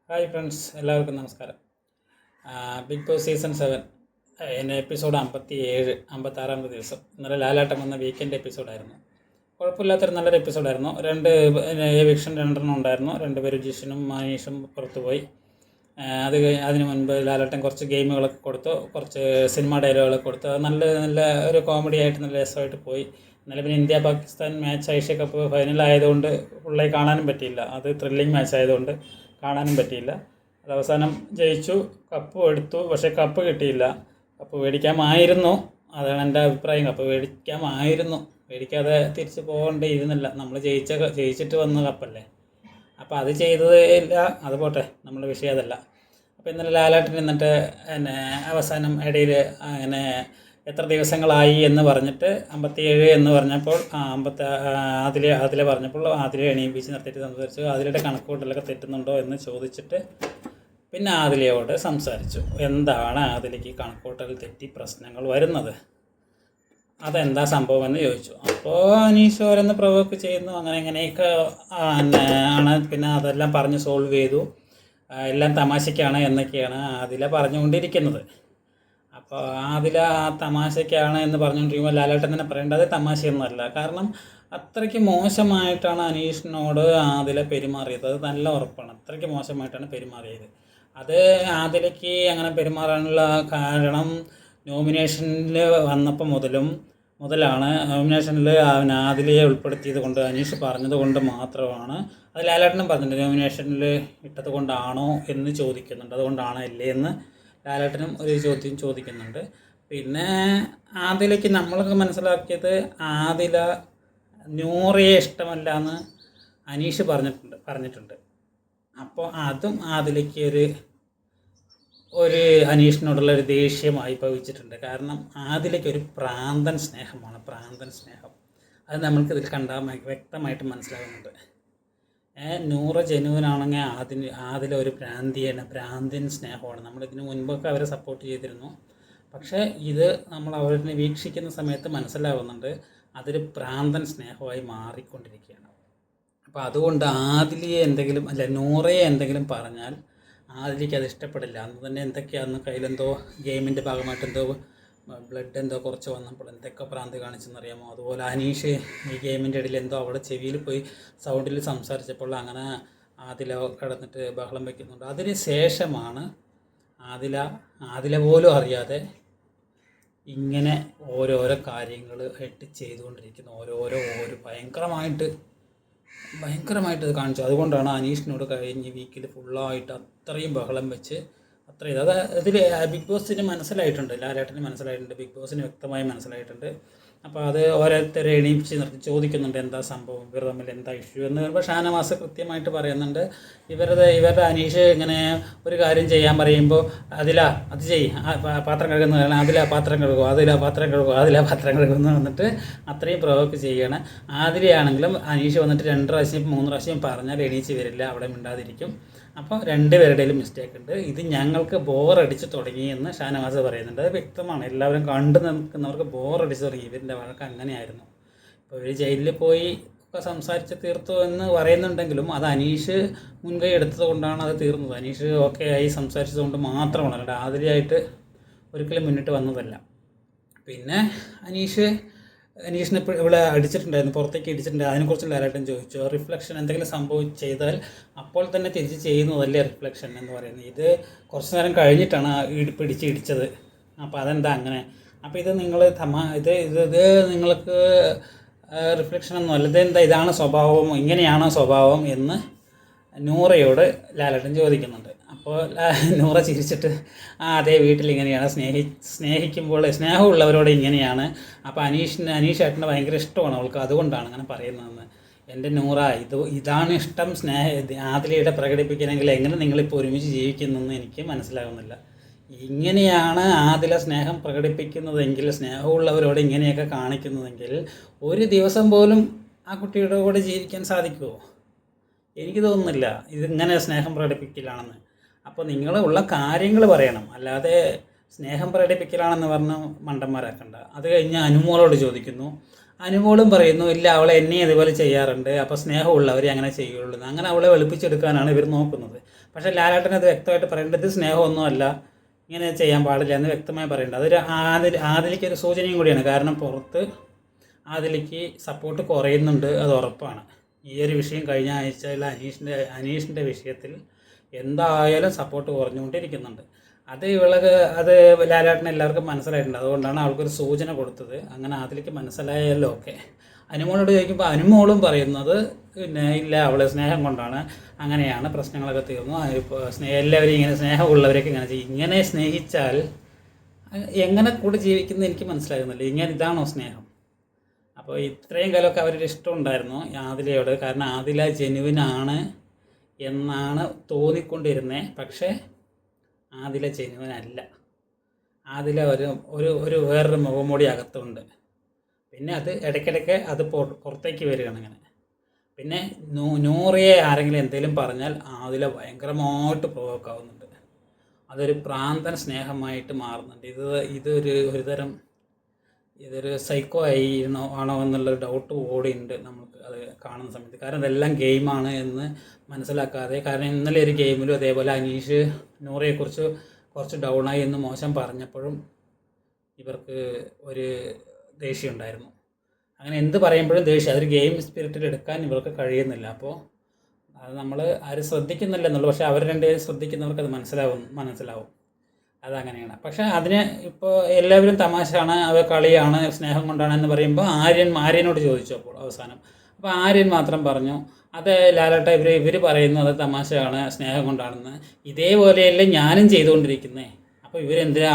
Hi friends, എല്ലാവർക്കും നമസ്കാരം. Big boss season 7 എൻ്റെ എപ്പിസോഡ് 57, 56 ദിവസം. ഇന്നലെ ലാലാട്ടം വന്ന വീക്കെൻഡ് എപ്പിസോഡായിരുന്നു. കുഴപ്പമില്ലാത്തൊരു നല്ലൊരു എപ്പിസോഡായിരുന്നു. എവിക്ഷൻ രണ്ടെണ്ണം ഉണ്ടായിരുന്നു. പേര് ജിഷനും മനീഷും പുറത്തുപോയി. അതിന് മുൻപ് ലാലാട്ടൻ കുറച്ച് ഗെയിമുകളൊക്കെ കൊടുത്തു, കുറച്ച് സിനിമ ഡയലോഗുകളൊക്കെ കൊടുത്തു. അത് നല്ല നല്ല ഒരു കോമഡി ആയിട്ട് നല്ല രസമായിട്ട് പോയി. ഇന്നലെ പിന്നെ India Pakistan match Asia cup ഫൈനലായതുകൊണ്ട് ഫുള്ളായി കാണാനും പറ്റിയില്ല. അത് ത്രില്ലിങ് മാച്ച് ആയതുകൊണ്ട് കാണാനും പറ്റിയില്ല. അത് അവസാനം ജയിച്ചു, കപ്പ് എടുത്തു. പക്ഷേ കപ്പ് കിട്ടിയില്ല. കപ്പ് മേടിക്കാമായിരുന്നു. അതാണ് എൻ്റെ അഭിപ്രായം. കപ്പ് മേടിക്കാതെ തിരിച്ച് പോകേണ്ടിയിരുന്നില്ല. നമ്മൾ ജയിച്ചിട്ട് വന്ന കപ്പല്ലേ. അപ്പോൾ അത് ചെയ്തത് ഇല്ല. അത് പോട്ടെ, നമ്മുടെ വിഷയം അതല്ല. അപ്പോൾ ഇന്നലെ ലാലാട്ടൻ എന്നിട്ട് അവസാനം ഇടയിൽ അങ്ങനെ എത്ര ദിവസങ്ങളായി എന്ന് പറഞ്ഞിട്ട് 57 എന്ന് പറഞ്ഞപ്പോൾ അതിലെ പറഞ്ഞപ്പോൾ അതിലെ എണീപ്പിച്ച് നിർത്തിയിട്ട് സംസാരിച്ചു. അതിലെ കണക്കുകൂട്ടലൊക്കെ തെറ്റുന്നുണ്ടോ എന്ന് ചോദിച്ചിട്ട് പിന്നെ ആദിലയോട് സംസാരിച്ചു. എന്താണ് ആദിലേക്ക് കണക്കുകൂട്ടൽ തെറ്റി പ്രശ്നങ്ങൾ വരുന്നത്, അതെന്താ സംഭവം എന്ന് ചോദിച്ചു. അപ്പോൾ അനീഷ് ഓരോന്ന് പ്രൊവോക്ക് ചെയ്യുന്നു, അങ്ങനെയൊക്കെ ആണ്. പിന്നെ അതെല്ലാം പറഞ്ഞ് സോൾവ് ചെയ്തു. എല്ലാം തമാശയ്ക്കാണ് എന്നൊക്കെയാണ് ആദില പറഞ്ഞുകൊണ്ടിരിക്കുന്നത്. അപ്പോൾ ആദില തമാശയ്ക്കാണ് എന്ന് പറഞ്ഞുകൊണ്ടിരിക്കുമ്പോൾ ലാലേട്ടൻ തന്നെ പറയേണ്ടത് തമാശയൊന്നുമല്ല. കാരണം അത്രയ്ക്ക് മോശമായിട്ടാണ് അനീഷിനോട് ആദില പെരുമാറിയത്. അത് നല്ല ഉറപ്പാണ്. അത്രയ്ക്ക് മോശമായിട്ടാണ് പെരുമാറിയത്. അത് ആദിലയ്ക്ക് അങ്ങനെ പെരുമാറാനുള്ള കാരണം നോമിനേഷനിൽ വന്നപ്പോൾ മുതലാണ്. നോമിനേഷനിൽ ആദിലയെ ഉൾപ്പെടുത്തിയത് കൊണ്ട്, അനീഷ് പറഞ്ഞത് കൊണ്ട് മാത്രമാണ്. അത് ലാലേട്ടനും പറഞ്ഞിട്ടുണ്ട്. നോമിനേഷനിൽ ഇട്ടത് കൊണ്ടാണോ എന്ന് ചോദിക്കുന്നുണ്ട്. അതുകൊണ്ടാണോ അല്ലേ എന്ന് ലാലേട്ടനും ഒരു ചോദ്യം ചോദിക്കുന്നുണ്ട്. പിന്നെ ആദിലയ്ക്ക് നമ്മളൊക്കെ മനസ്സിലാക്കിയത്, ആദില നൂറയെ ഇഷ്ടമല്ല എന്ന് അനീഷ് പറഞ്ഞിട്ടുണ്ട്. അപ്പോൾ അതും ആദിലയ്ക്ക് ഒരു അനീഷിനോടുള്ള ഒരു ദേഷ്യമായി ഭവിച്ചിട്ടുണ്ട്. കാരണം ആദിലയ്ക്ക് ഒരു പ്രാന്തൻ സ്നേഹമാണ്. അത് നമ്മൾക്കിതിൽ കണ്ടാൽ വ്യക്തമായിട്ട് മനസ്സിലാകുന്നുണ്ട്. നൂറ് ജനുവിനാണെങ്കിൽ ആദിലൊരു ഭ്രാന്തിയൻ സ്നേഹമാണ്. നമ്മളിതിന് മുൻപൊക്കെ അവരെ സപ്പോർട്ട് ചെയ്തിരുന്നു. പക്ഷേ ഇത് നമ്മൾ അവരെ വീക്ഷിക്കുന്ന സമയത്ത് മനസ്സിലാവുന്നുണ്ട് അതൊരു പ്രാന്തൻ സ്നേഹമായി മാറിക്കൊണ്ടിരിക്കുകയാണ്. അപ്പോൾ അതുകൊണ്ട് നൂറയെ എന്തെങ്കിലും പറഞ്ഞാൽ ആദിലയ്ക്ക് അത് ഇഷ്ടപ്പെടില്ല. അന്ന് തന്നെ എന്തൊക്കെയാണെന്ന് കയ്യിലെന്തോ ഗെയിമിൻ്റെ ഭാഗമായിട്ട് ബ്ലഡ് എന്തോ കുറച്ച് വന്നപ്പോൾ എന്തൊക്കെ ഭ്രാന്ത് കാണിച്ചെന്നറിയാമോ. അതുപോലെ അനീഷ് ഈ ഗെയിമിൻ്റെ ഇടയിൽ എന്തോ അവിടെ ചെവിയിൽ പോയി സൗണ്ടിൽ സംസാരിച്ചപ്പോൾ അങ്ങനെ ആദില കിടന്നിട്ട് ബഹളം വയ്ക്കുന്നുണ്ട്. അതിന് ശേഷമാണ് ആദില പോലും അറിയാതെ ഇങ്ങനെ ഓരോരോ കാര്യങ്ങൾ ചെയ്തുകൊണ്ടിരിക്കുന്നു. ഓരോ ഭയങ്കരമായിട്ട് ഇത് കാണിച്ചു. അതുകൊണ്ടാണ് അനീഷിനോട് കഴിഞ്ഞ വീക്കിൽ ഫുള്ളായിട്ട് അത്രയും ബഹളം വെച്ച് ഇതിൽ ബിഗ് ബോസിന് മനസ്സിലായിട്ടുണ്ട്. ലാലേട്ടന് മനസ്സിലായിട്ടുണ്ട്, ബിഗ് ബോസിന് വ്യക്തമായി മനസ്സിലായിട്ടുണ്ട്. അപ്പോൾ അത് ഓരോരുത്തരെ എണീപ്പിച്ച് നിർത്തി ചോദിക്കുന്നുണ്ട്, എന്താ സംഭവം, ഇവർ തമ്മിൽ എന്താ ഇഷ്യൂ എന്ന്. ഇപ്പോൾ ഷാനവാസ് കൃത്യമായിട്ട് പറയുന്നുണ്ട്, ഇവരുടെ അനീഷ് ഇങ്ങനെ ഒരു കാര്യം ചെയ്യാൻ പറയുമ്പോൾ അത് ചെയ്യ്, പാത്രം കഴുകുന്നതാണ്, പാത്രം കഴുകുമെന്ന് വന്നിട്ട് അത്രയും പ്രൊവോക്ക് ചെയ്യുകയാണ്. ആദിലയാണെങ്കിലും അനീഷ് വന്നിട്ട് 2 പ്രാവശ്യം 3 പ്രാവശ്യം പറഞ്ഞാൽ എണീച്ച് വരില്ല, അവിടെ മിണ്ടാതിരിക്കും. അപ്പോൾ രണ്ടുപേരുടെയും മിസ്റ്റേക്ക് ഉണ്ട്. ഇത് ഞങ്ങൾക്ക് ബോറടിച്ച് തുടങ്ങി എന്ന് ഷാനവാസ് പറയുന്നുണ്ട്. അത് വ്യക്തമാണ്. എല്ലാവരും കണ്ടു നിൽക്കുന്നവർക്ക് ബോറടിച്ച് തുടങ്ങി. ഇവരുടെ വഴക്ക് അങ്ങനെയായിരുന്നു. ഇപ്പോൾ ഇവർ ജയിലിൽ പോയി ഒക്കെ സംസാരിച്ച് തീർത്തു എന്ന് പറയുന്നുണ്ടെങ്കിലും അത് അനീഷ് മുൻകൈ എടുത്തത് കൊണ്ടാണ് അത് തീർന്നത്. അനീഷ് ഓക്കെ ആയി സംസാരിച്ചത് കൊണ്ട് മാത്രമാണ്, അല്ലാണ്ട് ആദിലയായിട്ട് ഒരിക്കലും മുന്നിട്ട് വന്നതല്ല. പിന്നെ അനീഷിനെ ഇവിടെ അടിച്ചിട്ടുണ്ടായിരുന്നു, പുറത്തേക്ക് ഇടിച്ചിട്ടുണ്ട്. അതിനെക്കുറിച്ച് ലാലേട്ടൻ ചോദിച്ചു. റിഫ്ലക്ഷൻ എന്തെങ്കിലും ചെയ്താൽ അപ്പോൾ തന്നെ തിരിച്ച് ചെയ്യുന്നതല്ലേ റിഫ്ലക്ഷൻ എന്ന് പറയുന്നത്. ഇത് കുറച്ച് നേരം കഴിഞ്ഞിട്ടാണ് ഇടിച്ചത്. അപ്പോൾ അതെന്താ അങ്ങനെ? അപ്പോൾ ഇത് നിങ്ങൾക്ക് റിഫ്ലക്ഷൻ ഒന്നും അല്ല, ഇതാണ് സ്വഭാവം, ഇങ്ങനെയാണോ സ്വഭാവം എന്ന് നൂറയോട് ലാലേട്ടൻ ചോദിക്കുന്നുണ്ട്. അപ്പോൾ നൂറ ചിരിച്ചിട്ട് അതേ വീട്ടിൽ ഇങ്ങനെയാണ്, സ്നേഹിക്കുമ്പോൾ സ്നേഹമുള്ളവരോട് ഇങ്ങനെയാണ്. അപ്പോൾ അനീഷേട്ടന് ഭയങ്കര ഇഷ്ടമാണ് അവൾക്ക്, അതുകൊണ്ടാണ് അങ്ങനെ പറയുന്നതെന്ന്. എൻ്റെ നൂറ, ഇതാണ് ഇഷ്ടം, ആദിലയുടെ പ്രകടിപ്പിക്കണമെങ്കിൽ എങ്ങനെ നിങ്ങളിപ്പോൾ ഒരുമിച്ച് ജീവിക്കുന്നെന്ന് എനിക്ക് മനസ്സിലാകുന്നില്ല. ഇങ്ങനെയാണ് ആദില സ്നേഹം പ്രകടിപ്പിക്കുന്നതെങ്കിൽ, സ്നേഹമുള്ളവരോട് ഇങ്ങനെയൊക്കെ കാണിക്കുന്നതെങ്കിൽ ഒരു ദിവസം പോലും ആ കുട്ടിയുടെ കൂടെ ജീവിക്കാൻ സാധിക്കുമോ? എനിക്ക് തോന്നുന്നില്ല ഇതിങ്ങനെ സ്നേഹം പ്രകടിപ്പിക്കലാണെന്ന്. അപ്പോൾ നിങ്ങൾ ഉള്ള കാര്യങ്ങൾ പറയണം, അല്ലാതെ സ്നേഹം പ്രകടിപ്പിക്കലാണെന്ന് പറഞ്ഞ് മണ്ടന്മാരാക്കണ്ട. അത് കഴിഞ്ഞ് അനുമോളോട് ചോദിക്കുന്നു. അനുമോളും പറയുന്നു, ഇല്ല അവളെ എന്നെ ഇതുപോലെ ചെയ്യാറുണ്ട്, അപ്പോൾ സ്നേഹമുള്ളവരെ അങ്ങനെ ചെയ്യുള്ളൂ. അങ്ങനെ അവളെ വെളുപ്പിച്ചെടുക്കാനാണ് ഇവർ നോക്കുന്നത്. പക്ഷേ ലാലേട്ടൻ അത് വ്യക്തമായിട്ട് പറയേണ്ടത് സ്നേഹമൊന്നുമല്ല, ഇങ്ങനെ ചെയ്യാൻ പാടില്ല എന്ന് വ്യക്തമായി പറയേണ്ടത്. അതൊരു ആദിലേക്ക് ഒരു സൂചനയും കൂടിയാണ്. കാരണം പുറത്ത് ആദിലേക്ക് സപ്പോർട്ട് കുറയുന്നുണ്ട്, അത് ഉറപ്പാണ്. ഈ ഒരു വിഷയം കഴിഞ്ഞ ആഴ്ചയിൽ അനീഷിൻ്റെ വിഷയത്തിൽ എന്തായാലും സപ്പോർട്ട് കുറഞ്ഞുകൊണ്ടിരിക്കുന്നുണ്ട്. അത് ലാലേട്ടന് എല്ലാവർക്കും മനസ്സിലായിട്ടുണ്ട്. അതുകൊണ്ടാണ് അവൾക്കൊരു സൂചന കൊടുത്തത്. അങ്ങനെ അതിലേക്ക് മനസ്സിലായല്ലോ. ഓക്കെ, അനുമോളോട് ചോദിക്കുമ്പോൾ അനുമോളും പറയുന്നത് പിന്നെ ഇല്ല, അവളെ സ്നേഹം കൊണ്ടാണ്, അങ്ങനെയാണ്, പ്രശ്നങ്ങളൊക്കെ തീർന്നു, ഇപ്പോൾ എല്ലാവരും ഇങ്ങനെ സ്നേഹമുള്ളവരൊക്കെ ഇങ്ങനെ ചെയ്യും. ഇങ്ങനെ സ്നേഹിച്ചാൽ എങ്ങനെ കൂടെ ജീവിക്കുന്നത് എനിക്ക് മനസ്സിലാകുന്നില്ല. ഇതാണോ സ്നേഹം? അപ്പോൾ ഇത്രയും കാലമൊക്കെ അവരൊരു ഇഷ്ടം ഉണ്ടായിരുന്നു ആദിലയോട്. കാരണം ആദില ജെനുവിനാണ് എന്നാണ് തോന്നിക്കൊണ്ടിരുന്നത്. പക്ഷേ ആദില ജെനുവിനല്ല. ആദില ഒരു വേറൊരു മുഖംമൂടി അകത്തുണ്ട്. പിന്നെ അത് ഇടയ്ക്കിടയ്ക്ക് അത് പുറത്തേക്ക് വരികയാണ് അങ്ങനെ. പിന്നെ നൂറിയെ ആരെങ്കിലും എന്തെങ്കിലും പറഞ്ഞാൽ ആദില ഭയങ്കരമായിട്ട് പ്രൊവോക്ക് ആവുന്നുണ്ട്. അതൊരു പ്രാന്തൻ സ്നേഹമായിട്ട് മാറുന്നുണ്ട്. ഇതൊരു സൈക്കോ ആണോ എന്നുള്ളൊരു ഡൗട്ട് കൂടിയുണ്ട് നമുക്ക് അത് കാണുന്ന സമയത്ത്. കാരണം ഇതെല്ലാം ഗെയിമാണ് എന്ന് മനസ്സിലാക്കാതെ. കാരണം ഇന്നലെ ഒരു ഗെയിമിലും അതേപോലെ അനീഷ് നൂറയെക്കുറിച്ച് കുറച്ച് ഡൗണായി എന്ന് മോശം പറഞ്ഞപ്പോഴും ഇവർക്ക് ഒരു ദേഷ്യം ഉണ്ടായിരുന്നു. അങ്ങനെ എന്ത് പറയുമ്പോഴും ദേഷ്യം, അതൊരു ഗെയിം സ്പിരിറ്റിൽ എടുക്കാൻ ഇവർക്ക് കഴിയുന്നില്ല. അപ്പോൾ അത് നമ്മൾ ആരും ശ്രദ്ധിക്കുന്നില്ല എന്നുള്ളൂ. പക്ഷേ അവർ രണ്ടുപേരും ശ്രദ്ധിക്കുന്നവർക്ക് അത് മനസ്സിലാവും അതങ്ങനെയാണ്. പക്ഷേ അതിന് ഇപ്പോൾ എല്ലാവരും തമാശയാണ്, അത് കളിയാണ്, സ്നേഹം കൊണ്ടാണ് എന്ന് പറയുമ്പോൾ ആര്യനോട് ചോദിച്ചു അപ്പോൾ അവസാനം. അപ്പോൾ ആര്യൻ മാത്രം പറഞ്ഞു അത് ലാലേട്ട ഇവർ പറയുന്നത് തമാശയാണ്, സ്നേഹം കൊണ്ടാണെന്ന്. ഇതേപോലെയല്ലേ ഞാനും ചെയ്തുകൊണ്ടിരിക്കുന്നത്. അപ്പോൾ ഇവരെന്തിനാ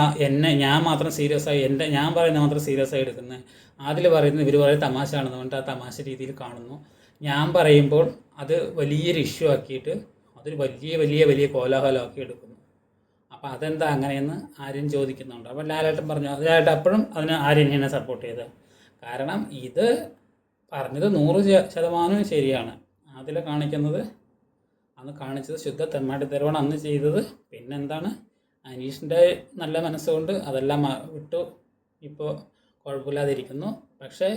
ഞാൻ മാത്രം സീരിയസ് ആയി, ഞാൻ പറയുന്നത് മാത്രം സീരിയസ് ആയി എടുക്കുന്നത്. അതിൽ പറയുന്നത് ഇവർ പറയുന്നത് തമാശയാണെന്ന് പറഞ്ഞിട്ട് ആ തമാശ രീതിയിൽ കാണുന്നു. ഞാൻ പറയുമ്പോൾ അത് വലിയൊരു ഇഷ്യൂ ആക്കിയിട്ട് അതൊരു വലിയ കോലാഹലമാക്കി എടുക്കുന്നു. അപ്പോൾ അതെന്താ അങ്ങനെയെന്ന് ആര്യൻ ചോദിക്കുന്നുണ്ട്. അപ്പോൾ ലാലേട്ടൻ പറഞ്ഞു, ലാലേട്ടൻ അപ്പോഴും ആര്യനെ സപ്പോർട്ട് ചെയ്ത്. കാരണം ഇത് പറഞ്ഞത് 100% ശരിയാണ്. അതിൽ അന്ന് കാണിച്ചത് ശുദ്ധ തെമ്മാടിത്തരമാണ് അന്ന് ചെയ്തത്. പിന്നെന്താണ്, അനീഷിൻ്റെ നല്ല മനസ്സുകൊണ്ട് അതെല്ലാം വിട്ടു, ഇപ്പോൾ കുഴപ്പമില്ലാതിരിക്കുന്നു. പക്ഷേ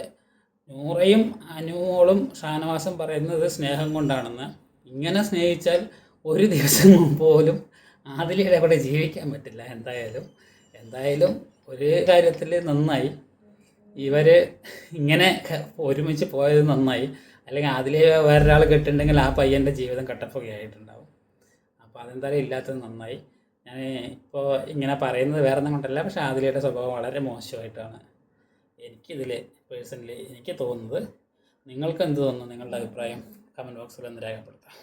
നൂറയും അനുമോളും ഷാനവാസും പറയുന്നത് സ്നേഹം കൊണ്ടാണെന്ന്. ഇങ്ങനെ സ്നേഹിച്ചാൽ ഒരു ദിവസം പോലും ആദിലയുടെ കൂടെ ജീവിക്കാൻ പറ്റില്ല. എന്തായാലും ഒരു കാര്യത്തിൽ നന്നായി ഇവർ ഇങ്ങനെ ഒരുമിച്ച് പോയത് നന്നായി. അല്ലെങ്കിൽ ആദിലെ വേറൊരാൾ കെട്ടുണ്ടെങ്കിൽ ആ പയ്യൻ്റെ ജീവിതം കട്ടപ്പുകയായിട്ടുണ്ടാവും. അപ്പോൾ അതെന്തായാലും ഇല്ലാത്തത് നന്നായി. ഞാൻ ഇപ്പോൾ ഇങ്ങനെ പറയുന്നത് വേറെ ഒന്നും കൊണ്ടല്ല, പക്ഷേ ആദിലയുടെ സ്വഭാവം വളരെ മോശമായിട്ടാണ് എനിക്കിതിൽ പേഴ്സണലി എനിക്ക് തോന്നുന്നത്. നിങ്ങൾക്ക് എന്ത് തോന്നുന്നു? നിങ്ങളുടെ അഭിപ്രായം കമൻറ്റ് ബോക്സിൽ ഒന്ന് രേഖപ്പെടുത്താം.